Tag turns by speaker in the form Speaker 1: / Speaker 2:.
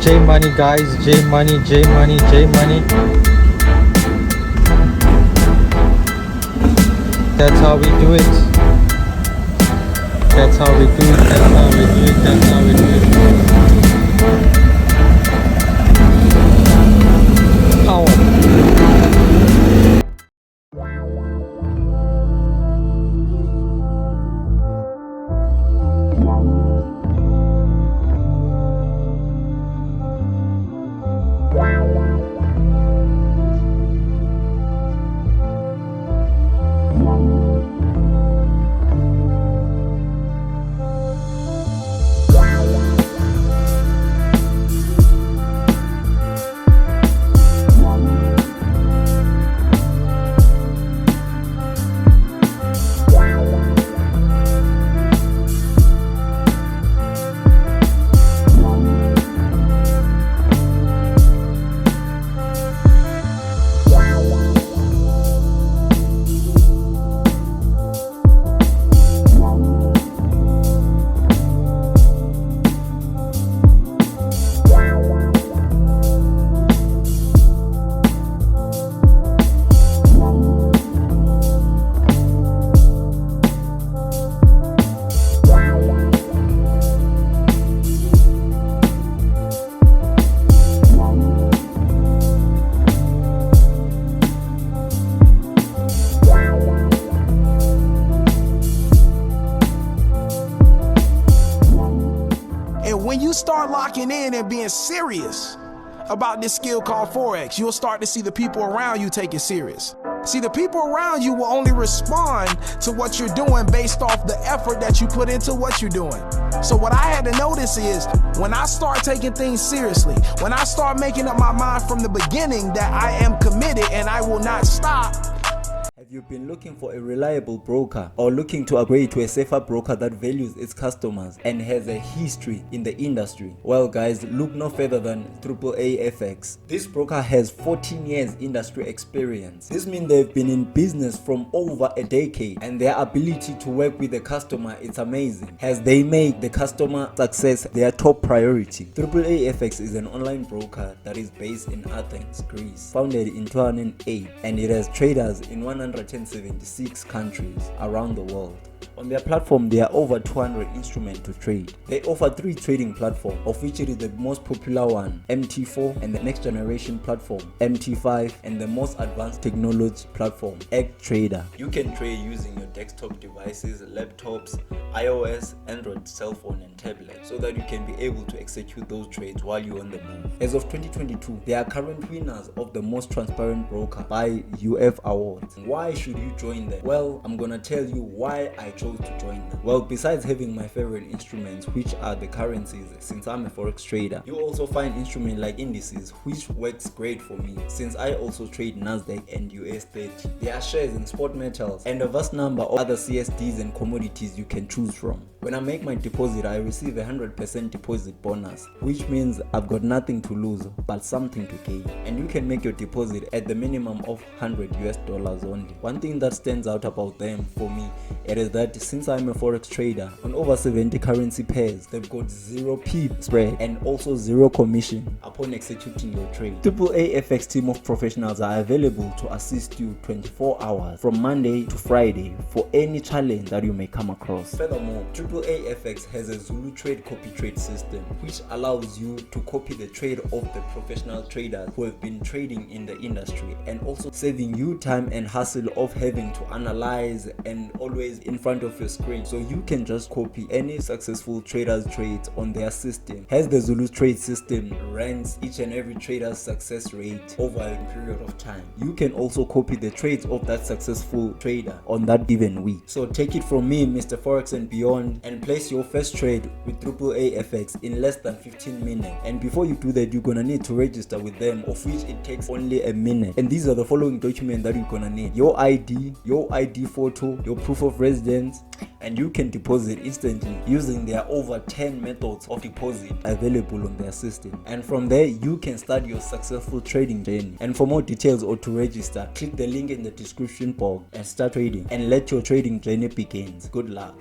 Speaker 1: J money, guys. J money, J money, J money. That's how we do it. That's how we do it. That's how we do it. That's how we do it. Power.
Speaker 2: When you start locking in and being serious about this skill called Forex, you'll start to see the people around you take it serious. See, the people around you will only respond to what you're doing based off the effort that you put into what you're doing. So what I had to notice is when I start taking things seriously, when I start making up my mind from the beginning that I am committed and I will not stop.
Speaker 3: Have you been looking for a reliable broker or looking to upgrade to a safer broker that values its customers and has a history in the industry? Well guys, look no further than AAA-FX. This broker has 14 years industry experience. This means they've been in business from over a decade and their ability to work with the customer is amazing, as they make the customer success their top priority. AAA-FX is an online broker that is based in Athens, Greece, founded in 2008, and it has traders in 176 countries around the world. On their platform, there are over 200 instruments to trade. They offer 3 trading platforms, of which it is the most popular one, MT4, and the next generation platform, MT5, and the most advanced technology platform, Trader. You can trade using your desktop devices, laptops, iOS, Android cell phone, and tablet, so that you can be able to execute those trades while you're on the move. As of 2022, they are current winners of the most transparent broker by UF Awards. Why should you join them? Well, I'm gonna tell you why I chose to join them. Well, besides having my favorite instruments, which are the currencies, since I'm a forex trader, you also find instruments like indices, which works great for me since I also trade Nasdaq and US30. There are shares in spot metals and a vast number of other CSDs and commodities you can choose from. When I make my deposit, I receive 100% deposit bonus, which means I've got nothing to lose but something to gain. And you can make your deposit at the minimum of $100 only. One thing that stands out about them for me, it is that since I'm a forex trader on over 70 currency pairs, they've got 0 pip spread and also 0 commission upon executing your trade. AAA-FX team of professionals are available to assist you 24 hours from Monday to Friday for any challenge that you may come across. Furthermore, AAA-FX has a Zulu trade copy trade system, which allows you to copy the trade of the professional traders who have been trading in the industry, and also saving you time and hassle of having to analyze and always in front of your screen. So you can just copy any successful trader's trades on their system. As the Zulu trade system ranks each and every trader's success rate over a period of time, you can also copy the trades of that successful trader on that given week. So take it from me, Mr. Forex and beyond, and place your first trade with AAA-FX in less than 15 minutes. And before you do that, you're gonna need to register with them, of which it takes only a minute. And these are the following documents that you're gonna need: your ID photo, your proof of residence, and you can deposit instantly using their over 10 methods of deposit available on their system. And from there, you can start your successful trading journey. And for more details or to register, click the link in the description box and start trading, and let your trading journey begin. Good luck.